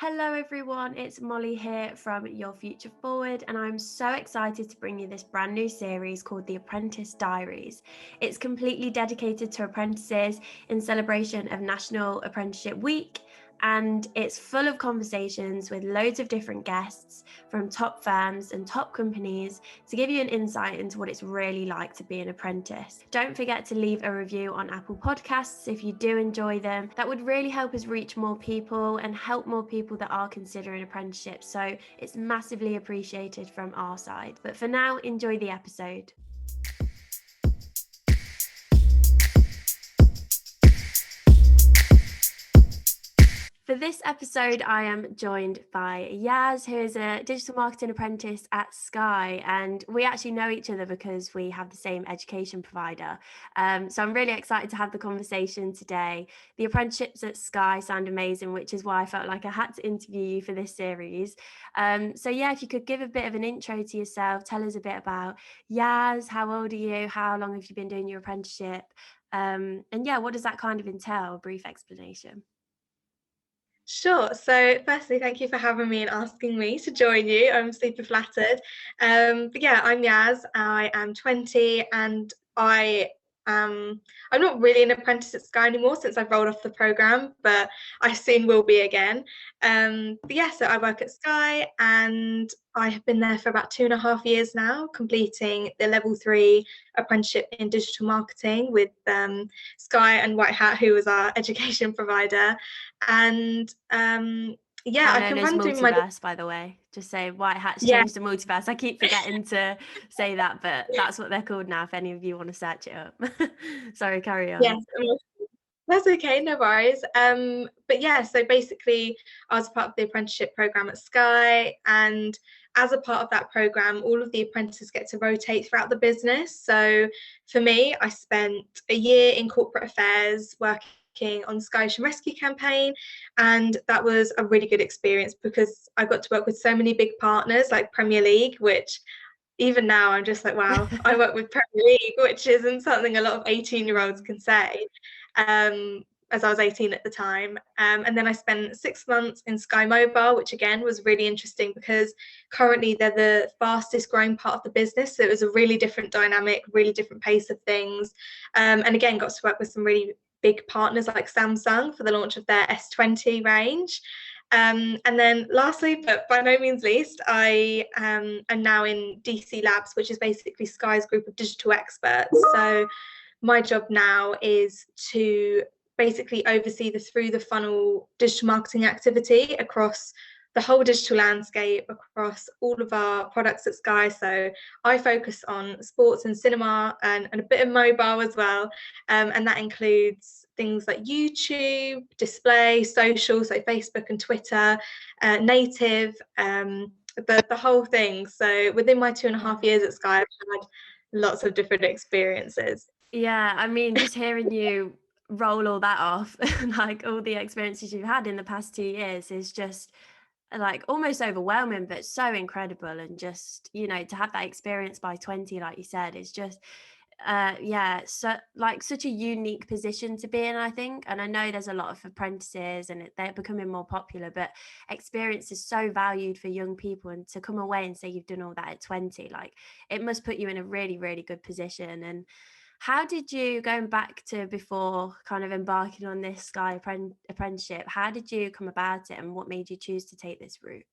Hello everyone, it's Molly here from Your Future Forward, and I'm so excited to bring you this brand new series called the Apprentice Diaries. It's completely dedicated to apprentices in celebration of National Apprenticeship Week, and it's full of conversations with loads of different guests from top firms and top companies to give you an insight into what it's really like to be an apprentice. Don't forget to leave a review on Apple Podcasts if you do enjoy them. That would really help us reach more people and help more people that are considering apprenticeship. So it's massively appreciated from our side. But for now, enjoy the episode. For this episode, I am joined by Yaz, who is a digital marketing apprentice at Sky, and we actually know each other because we have the same education provider. So I'm really excited to have the conversation today. The apprenticeships at Sky sound amazing, which is why I felt like I had to interview you for this series. So yeah, if you could give a bit of an intro to yourself, tell us a bit about Yaz, how old are you, how long have you been doing your apprenticeship, and yeah, what does that kind of entail? A brief explanation. Sure. So firstly, thank you for having me and asking me to join you. I'm super flattered. But yeah, I'm Yaz. I am 20 and I'm not really an apprentice at Sky anymore since I've rolled off the programme, but I soon will be again. But yeah, so I work at Sky and I have been there for about 2.5 years now, completing the level 3 apprenticeship in digital marketing with Sky and White Hat, who was our education provider. And yeah, Now I known can as run through my multiverse, by the way. Just say White Hat's yeah. changed to multiverse. I keep forgetting to say that, but that's what they're called now if any of you want to search it up. Sorry, carry on. Yes, that's okay, no worries. But yeah, so basically I was part of the apprenticeship program at Sky, and as a part of that program, all of the apprentices get to rotate throughout the business. So for me, I spent a year in corporate affairs working on the Sky Ocean Rescue campaign, and that was a really good experience because I got to work with so many big partners like Premier League, which even now I'm just like, wow, I work with Premier League, which isn't something a lot of 18-year-olds can say, as I was 18 at the time. And then I spent 6 months in Sky Mobile, which again was really interesting because currently they're the fastest growing part of the business. So it was a really different dynamic, really different pace of things. And again, got to work with some really big partners like Samsung for the launch of their S20 range. And then lastly, but by no means least, I am now in DC Labs, which is basically Sky's group of digital experts. So my job now is to basically oversee the through the funnel digital marketing activity across the whole digital landscape, across all of our products at Sky. So I focus on sports and cinema and a bit of mobile as well. And that includes things like YouTube, display, social, so Facebook and Twitter, native, the whole thing. So within my 2.5 years at Sky, I've had lots of different experiences. Yeah, I mean, just hearing you roll all that off, like all the experiences you've had in the past 2 years is just like almost overwhelming, but so incredible. And just, to have that experience by 20, like you said, is just yeah, so like such a unique position to be in, I think. And I know there's a lot of apprentices and they're becoming more popular, but experience is so valued for young people, and to come away and say you've done all that at 20, like it must put you in a really, really good position. And how did you, going back to before kind of embarking on this Sky apprenticeship, how did you come about it and what made you choose to take this route?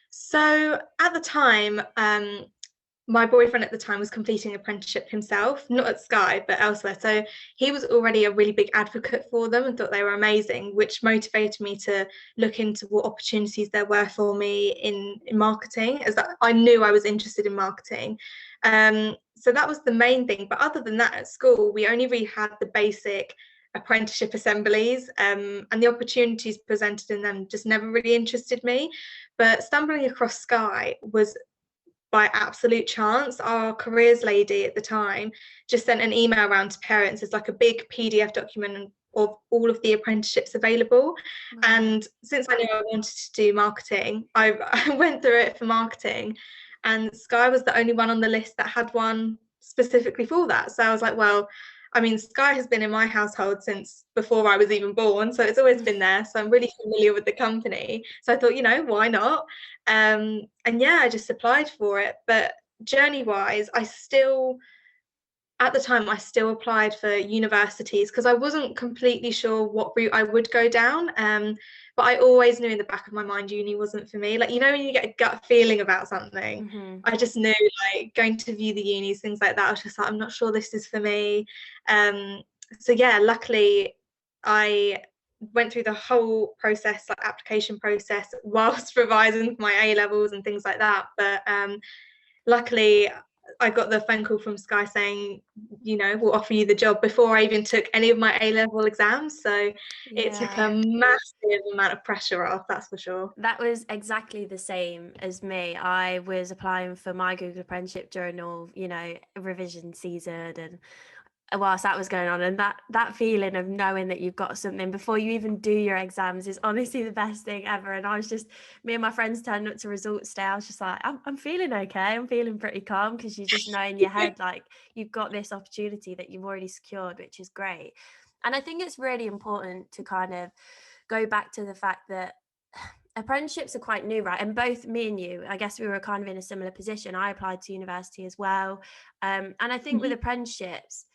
So at the time, my boyfriend at the time was completing apprenticeship himself, not at Sky, but elsewhere. So he was already a really big advocate for them and thought they were amazing, which motivated me to look into what opportunities there were for me in marketing, as that I knew I was interested in marketing. So that was the main thing. But other than that, at school, we only really had the basic apprenticeship assemblies, and the opportunities presented in them just never really interested me. But stumbling across Sky was by absolute chance. Our careers lady at the time just sent an email around to parents. It's like a big PDF document of all of the apprenticeships available. Wow. And since I knew I wanted to do marketing, I went through it for marketing, and Sky was the only one on the list that had one specifically for that. So I was like, well, I mean, Sky has been in my household since before I was even born, so it's always been there. So I'm really familiar with the company. So I thought, why not? And yeah, I just applied for it. But journey-wise, at the time, I still applied for universities because I wasn't completely sure what route I would go down. But I always knew in the back of my mind uni wasn't for me. Like, when you get a gut feeling about something, Mm-hmm. I just knew, like, going to view the unis, things like that. I was just like, I'm not sure this is for me. So yeah, luckily, I went through the whole process, like application process, whilst revising for my A levels and things like that. But luckily, I got the phone call from Sky saying, we'll offer you the job before I even took any of my A-level exams. So it took a Yeah. massive amount of pressure off, that's for sure. That was exactly the same as me. I was applying for my Google apprenticeship during all, revision season, and whilst that was going on, and that feeling of knowing that you've got something before you even do your exams is honestly the best thing ever. And I was just, me and my friends turned up to results day, I was just like, I'm feeling okay, I'm feeling pretty calm, because you just know in your head, like, you've got this opportunity that you've already secured, which is great. And I think it's really important to kind of go back to the fact that apprenticeships are quite new, right? And both me and you, I guess we were kind of in a similar position. I applied to university as well. And I think with Mhm. apprenticeships,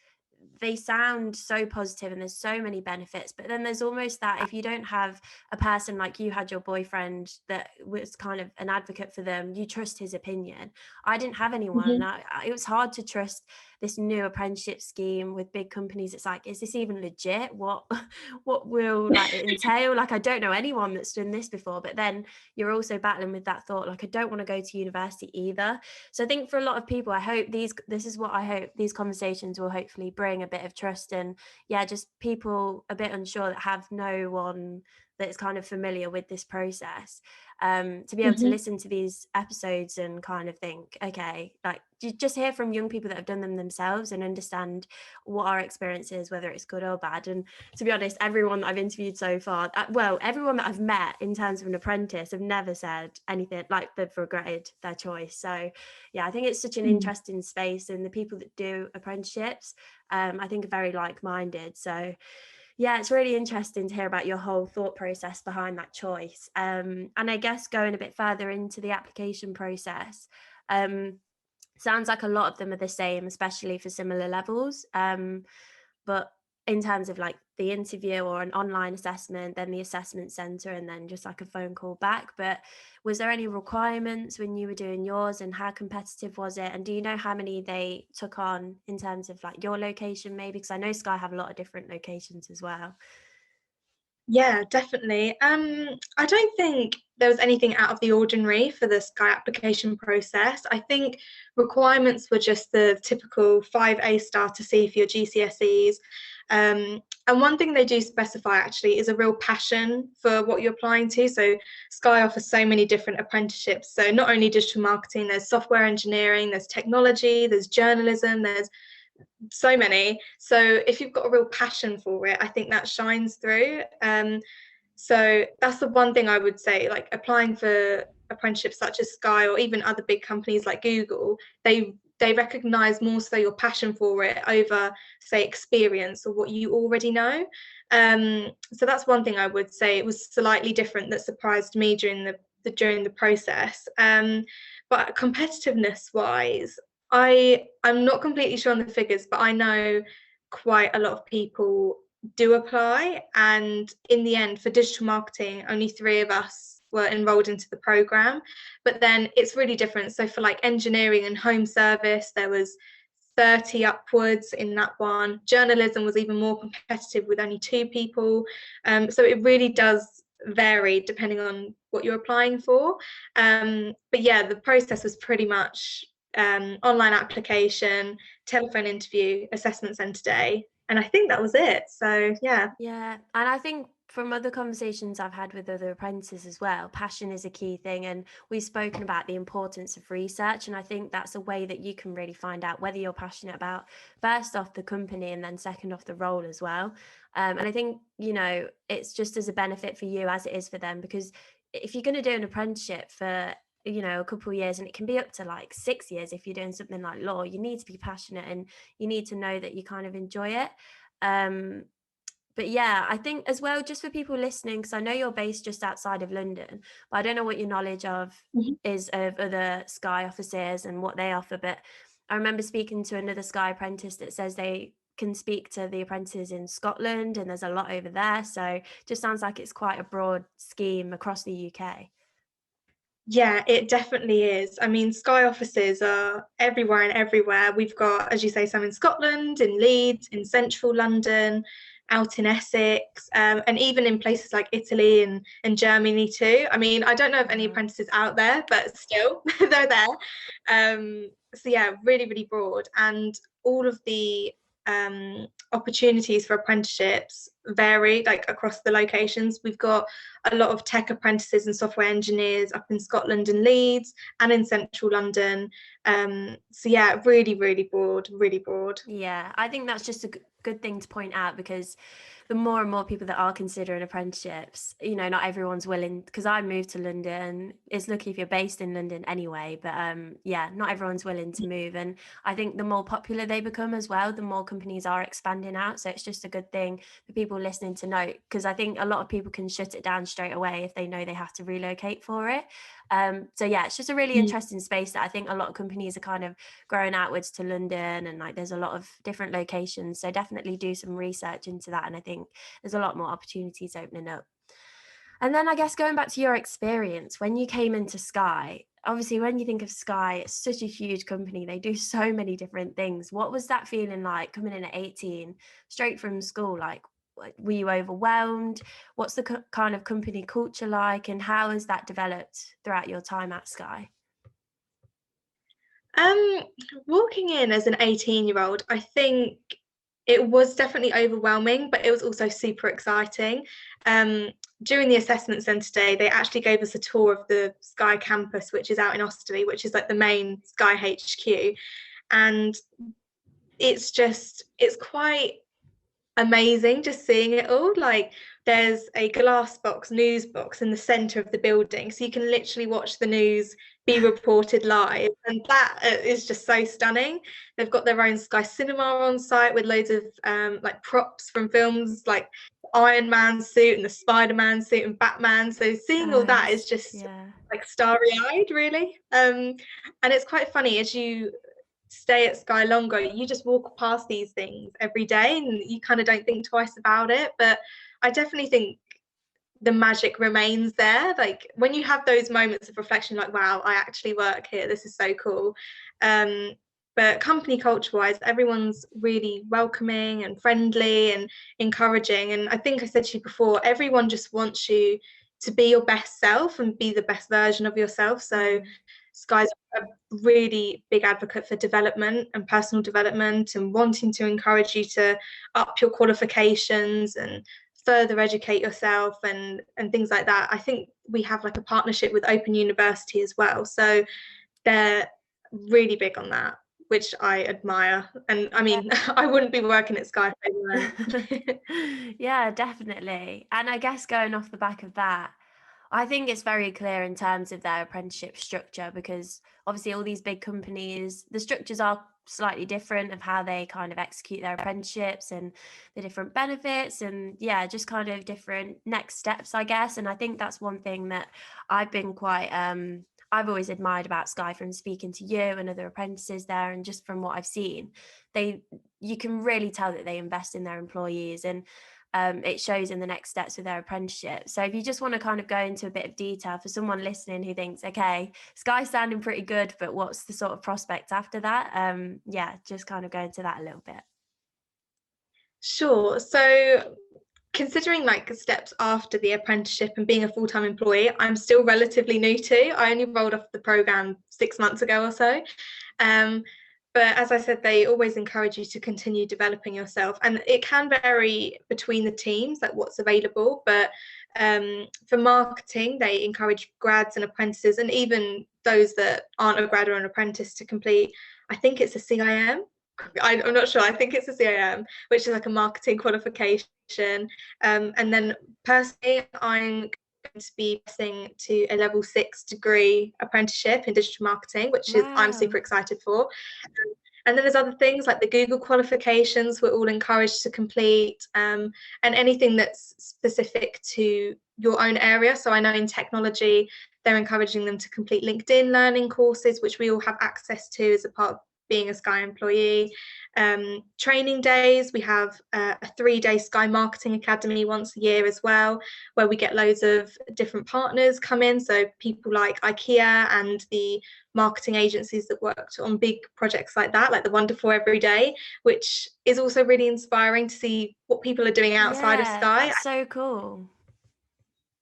they sound so positive and there's so many benefits, but then there's almost that if you don't have a person like you had your boyfriend that was kind of an advocate for them, you trust his opinion. I didn't have anyone, and Mhm. it was hard to trust this new apprenticeship scheme with big companies. It's like, is this even legit? What will, like, it entail? Like, I don't know anyone that's done this before. But then you're also battling with that thought, like, I don't want to go to university either. So I think for a lot of people, I hope this is what I hope these conversations will hopefully bring, a bit of trust, and yeah, just people a bit unsure that have no one that's kind of familiar with this process, to be able to Mhm. listen to these episodes and kind of think, okay, like, you just hear from young people that have done them themselves and understand what our experience is, whether it's good or bad. And to be honest, everyone that I've interviewed so far, well, everyone that I've met in terms of an apprentice have never said anything like they've regretted their choice. So yeah, I think it's such an Mm. interesting space, and the people that do apprenticeships, I think, are very like-minded. So yeah, it's really interesting to hear about your whole thought process behind that choice. And I guess going a bit further into the application process, sounds like a lot of them are the same, especially for similar levels. But in terms of like the interview or an online assessment, then the assessment center, and then just like a phone call back. But was there any requirements when you were doing yours, and how competitive was it? And do you know how many they took on in terms of like your location, maybe? Because I know Sky have a lot of different locations as well. Yeah, definitely. I don't think there was anything out of the ordinary for the Sky application process. I think requirements were just the typical 5A star to see for your GCSEs. And one thing they do specify actually is a real passion for what you're applying to. So Sky offers so many different apprenticeships. So not only digital marketing, there's software engineering, there's technology, there's journalism, there's so many. So if you've got a real passion for it, I think that shines through. So that's the one thing I would say, like applying for apprenticeships such as Sky or even other big companies like Google, they recognize more so your passion for it over, say, experience or what you already know. So that's one thing I would say. It was slightly different that surprised me during the process. But competitiveness wise, I'm not completely sure on the figures, but I know quite a lot of people do apply. And in the end, for digital marketing, only 3 of us were enrolled into the program. But then it's really different. So for like engineering and home service, there was 30 upwards in that one. Journalism was even more competitive with only 2 people. So it really does vary depending on what you're applying for. But yeah, the process was pretty much online application, telephone interview, assessment centre day. And I think that was it. So yeah. Yeah, and I think from other conversations I've had with other apprentices as well, passion is a key thing. And we've spoken about the importance of research. And I think that's a way that you can really find out whether you're passionate about, first off, the company, and then second off, the role as well. And I think, it's just as a benefit for you as it is for them, because if you're going to do an apprenticeship for a couple of years, and it can be up to like 6 years if you're doing something like law. You need to be passionate, and you need to know that you kind of enjoy it. But yeah, I think as well, just for people listening, because I know you're based just outside of London, but I don't know what your knowledge of Mhm. is of other Sky offices and what they offer. But I remember speaking to another Sky apprentice that says they can speak to the apprentices in Scotland, and there's a lot over there. So just sounds like it's quite a broad scheme across the UK. Yeah, it definitely is. I mean, Sky offices are everywhere and everywhere. We've got, as you say, some in Scotland, in Leeds, in central London, out in Essex, and even in places like Italy and Germany too. I mean, I don't know of any Mhm. apprentices out there, but still, they're there. So yeah, really, really broad. And all of the opportunities for apprenticeships vary like across the locations. We've got a lot of tech apprentices and software engineers up in Scotland and Leeds and in central London. So yeah, really, really broad, really broad. Yeah, I think that's just a good thing to point out, because the more and more people that are considering apprenticeships, not everyone's willing, because I moved to London. It's lucky if you're based in London anyway, but yeah, not everyone's willing to move. And I think the more popular they become as well, the more companies are expanding out. So it's just a good thing for people listening to note, because I think a lot of people can shut it down straight away if they know they have to relocate for it. So yeah, it's just a really Mm. interesting space that I think a lot of companies are kind of growing outwards to London, and like there's a lot of different locations. So definitely do some research into that, and I think there's a lot more opportunities opening up. And then I guess going back to your experience when you came into Sky, obviously when you think of Sky, it's such a huge company. They do so many different things. What was that feeling like coming in at 18, straight from school? Like, were you overwhelmed? What's the kind of company culture like, and how has that developed throughout your time at Sky? Um, Walking in as an 18-year-old, I think it was definitely overwhelming, but it was also super exciting. Um, During the assessment centre day, they actually gave us a tour of the Sky campus, which is out in Osterley, which is like the main Sky HQ. And it's quite amazing just seeing it all. Like there's a glass box, news box in the center of the building, so you can literally watch the news be reported live, and that is just so stunning. They've got their own Sky Cinema on site with loads of like props from films like Iron Man suit and the Spider-Man suit and Batman. So seeing all that is Nice. just Yeah. like starry-eyed, really. And it's quite funny as you stay at Sky longer, you just walk past these things every day and you kind of don't think twice about it. But I definitely think the magic remains there. Like when you have those moments of reflection, like, wow, I actually work here. This is so cool. But company culture wise, everyone's really welcoming and friendly and encouraging. And I think I said to you before, everyone just wants you to be your best self and be the best version of yourself. So Sky's a really big advocate for development and personal development and wanting to encourage you to up your qualifications and further educate yourself and things like that. I think we have like a partnership with Open University as well. So they're really big on that, which I admire. And I mean, I wouldn't be working at Sky if they weren't. Yeah, definitely. And I guess going off the back of that, I think it's very clear in terms of their apprenticeship structure, because obviously all these big companies, the structures are slightly different of how they kind of execute their apprenticeships and the different benefits, and yeah, just kind of different next steps, I guess. And I think that's one thing that I've been quite I've always admired about Sky from speaking to you and other apprentices there, and just from what I've seen, you can really tell that they invest in their employees, and it shows in the next steps with their apprenticeship. So if you just want to kind of go into a bit of detail for someone listening who thinks, okay, Sky's sounding pretty good, but what's the sort of prospect after that? Yeah, just kind of go into that a little bit. Sure. So considering like steps after the apprenticeship and being a full-time employee, I'm still relatively new to. I only rolled off the program 6 months ago or so. Um, but as I said, they always encourage you to continue developing yourself, and it can vary between the teams, like what's available. But for marketing, they encourage grads and apprentices, and even those that aren't a grad or an apprentice, to complete, I think it's a CIM. I'm not sure. I think it's a CIM, which is like a marketing qualification. And then personally, I'm going to be passing to a level 6 degree apprenticeship in digital marketing, which is I'm super Wow. excited for. And then there's other things like the Google qualifications we're all encouraged to complete, and anything that's specific to your own area. So I know in technology, they're encouraging them to complete LinkedIn learning courses, which we all have access to as a part of being a Sky employee. Training days, we have a 3-day Sky Marketing Academy once a year as well, where we get loads of different partners come in. So people like IKEA and the marketing agencies that worked on big projects like that, like the Wonderful Everyday, which is also really inspiring to see what people are doing outside of Yeah, Sky. that's so cool.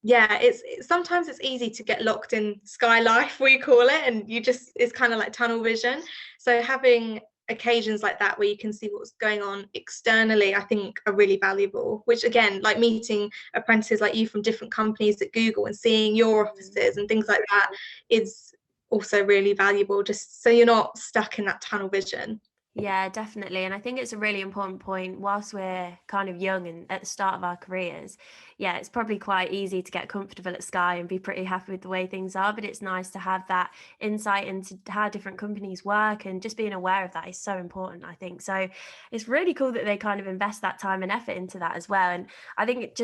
Yeah, sometimes it's easy to get locked in Sky life, we call it, and it's kind of like tunnel vision. So having occasions like that where you can see what's going on externally, I think are really valuable, which again, like meeting apprentices like you from different companies at Google and seeing your offices and things like that is also really valuable, just so you're not stuck in that tunnel vision. Yeah, definitely. And I think it's a really important point whilst we're kind of young and at the start of our careers. Yeah, it's probably quite easy to get comfortable at Sky and be pretty happy with the way things are, but it's nice to have that insight into how different companies work, and just being aware of that is so important, I think. So it's really cool that they kind of invest that time and effort into that as well. And I think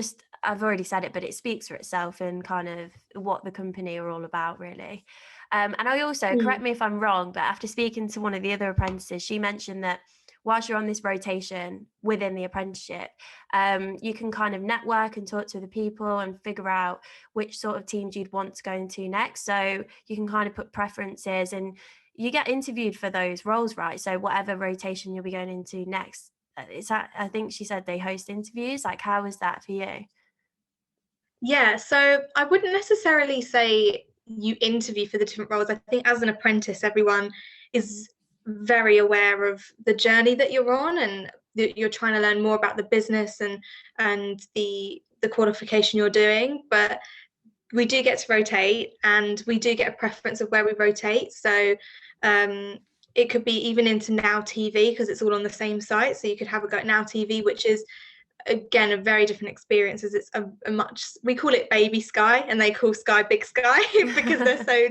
I've already said it, but it speaks for itself and kind of what the company are all about, really. And I also, correct me if I'm wrong, but after speaking to one of the other apprentices, she mentioned that whilst you're on this rotation within the apprenticeship, you can kind of network and talk to other people and figure out which sort of teams you'd want to go into next. So you can kind of put preferences, and you get interviewed for those roles, right? So whatever rotation you'll be going into next, I think she said they host interviews. Like, how was that for you? Yeah, so I wouldn't necessarily say you interview for the different roles. I think as an apprentice, everyone is very aware of the journey that you're on, and that you're trying to learn more about the business and the qualification you're doing. But we do get to rotate, and we do get a preference of where we rotate. So it could be even into Now TV, because it's all on the same site. So you could have a go at Now TV, which is again a very different experience, as it's a much, we call it baby Sky and they call Sky big Sky because they're so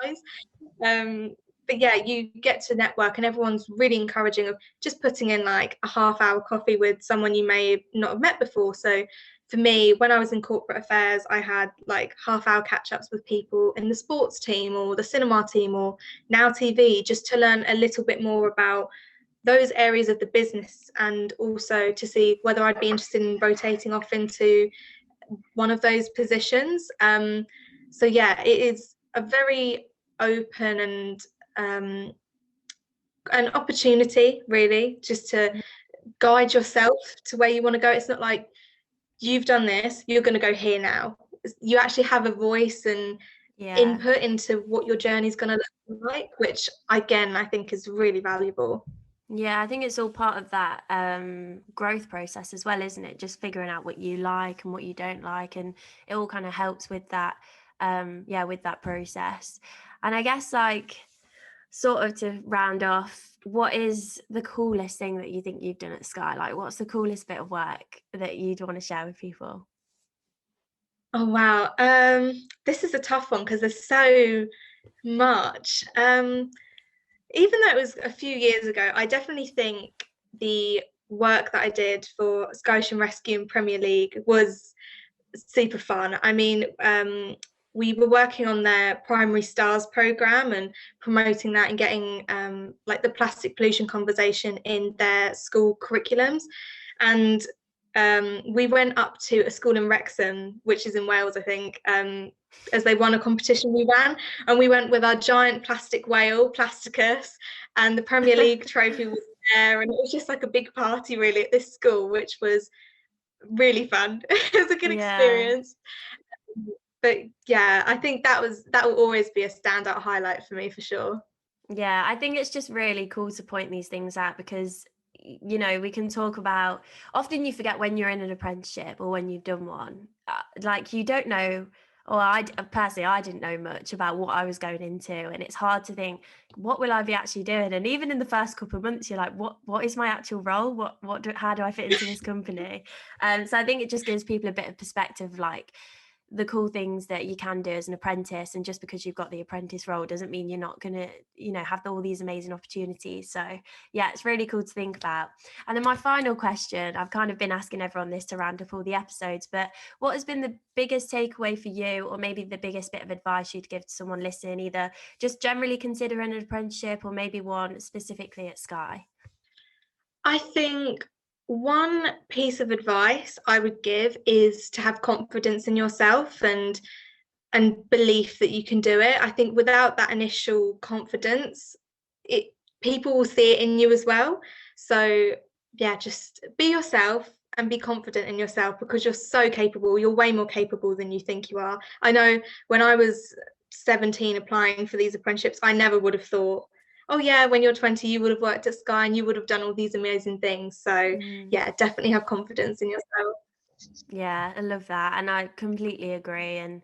nice. But yeah, you get to network, and everyone's really encouraging of just putting in like a half-hour coffee with someone you may not have met before. So for me, when I was in corporate affairs, I had like half-hour catch-ups with people in the sports team or the cinema team or Now TV, just to learn a little bit more about those areas of the business, and also to see whether I'd be interested in rotating off into one of those positions. So yeah, it is a very open and an opportunity, really, just to guide yourself to where you want to go. It's not like you've done this, you're going to go here now. You actually have a voice and Yeah. input into what your journey is going to look like, which again I think is really valuable. Yeah, I think it's all part of that growth process as well, isn't it? Just figuring out what you like and what you don't like, and it all kind of helps with that, with that process. And I guess, like, sort of to round off, what is the coolest thing that you think you've done at Sky? Like, what's the coolest bit of work that you'd want to share with people? Oh wow, this is a tough one because there's so much. Even though it was a few years ago, I definitely think the work that I did for Sky Ocean Rescue and Premier League was super fun. I mean, we were working on their Primary Stars program and promoting that and getting like the plastic pollution conversation in their school curriculums. And we went up to a school in Wrexham, which is in Wales, I think, as they won a competition we ran. And we went with our giant plastic whale, Plasticus, and the Premier League trophy was there. And it was just like a big party, really, at this school, which was really fun. It was a good Yeah. experience. But yeah, I think that will always be a standout highlight for me for sure. Yeah, I think it's just really cool to point these things out because, we can talk about, often you forget when you're in an apprenticeship or when you've done one, like you don't know, or personally, I didn't know much about what I was going into. And it's hard to think, what will I be actually doing? And even in the first couple of months, you're like, what is my actual role? How do I fit into this company? So I think it just gives people a bit of perspective, like, the cool things that you can do as an apprentice, and just because you've got the apprentice role doesn't mean you're not going to, you know, have all these amazing opportunities. So yeah, it's really cool to think about. And then my final question, I've kind of been asking everyone this to round up all the episodes, but what has been the biggest takeaway for you, or maybe the biggest bit of advice you'd give to someone listening, either just generally considering an apprenticeship or maybe one specifically at Sky? I think one piece of advice I would give is to have confidence in yourself and belief that you can do it. I think without that initial confidence, people will see it in you as well. So yeah, just be yourself and be confident in yourself, because you're so capable. You're way more capable than you think you are. I know when I was 17 applying for these apprenticeships, I never would have thought, oh yeah, when you're 20 you would have worked at Sky and you would have done all these amazing things. So yeah, definitely have confidence in yourself. Yeah, I love that, and I completely agree. And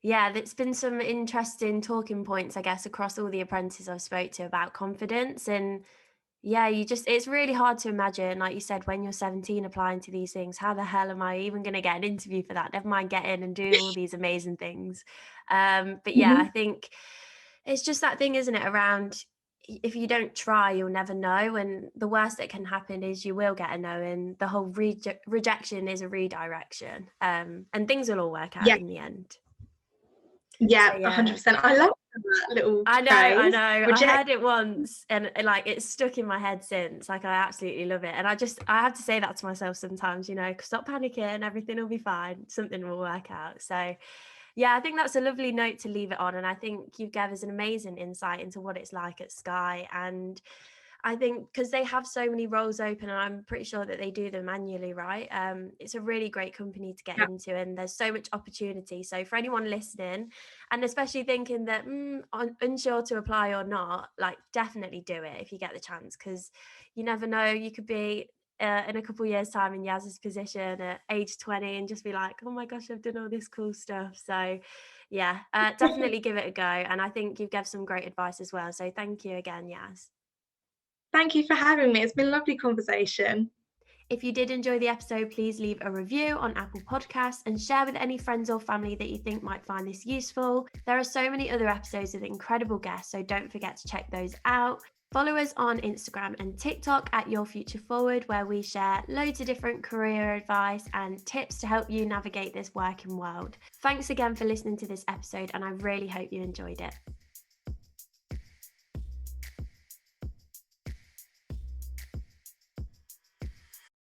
yeah, there's been some interesting talking points, I guess, across all the apprentices I've spoke to about confidence. And yeah, it's really hard to imagine, like you said, when you're 17 applying to these things, how the hell am I even going to get an interview for that? Never mind get in and do all these amazing things. But yeah, I think it's just that thing, isn't it, around if you don't try, you'll never know. And the worst that can happen is you will get a no, and the whole rejection is a redirection. And things will all work out Yeah, in the end. yeah, So yeah. 100%. I love that little I phrase. know. I heard it once and like it's stuck in my head since. Like I absolutely love it. And I have to say that to myself sometimes, you know, stop panicking, everything will be fine. Something will work out. So yeah, I think that's a lovely note to leave it on. And I think you gave us an amazing insight into what it's like at Sky. And I think because they have so many roles open, and I'm pretty sure that they do them manually, right? It's a really great company to get into, and there's so much opportunity. So for anyone listening, and especially thinking that unsure to apply or not, like definitely do it if you get the chance, because you never know, you could be in a couple of years' time in Yaz's position at age 20 and just be like, oh my gosh, I've done all this cool stuff. So yeah, definitely give it a go. And I think you've given some great advice as well. So thank you again, Yaz. Thank you for having me. It's been a lovely conversation. If you did enjoy the episode, please leave a review on Apple Podcasts and share with any friends or family that you think might find this useful. There are so many other episodes with incredible guests, so don't forget to check those out. Follow us on Instagram and TikTok at Your Future Forward, where we share loads of different career advice and tips to help you navigate this working world. Thanks again for listening to this episode, and I really hope you enjoyed it.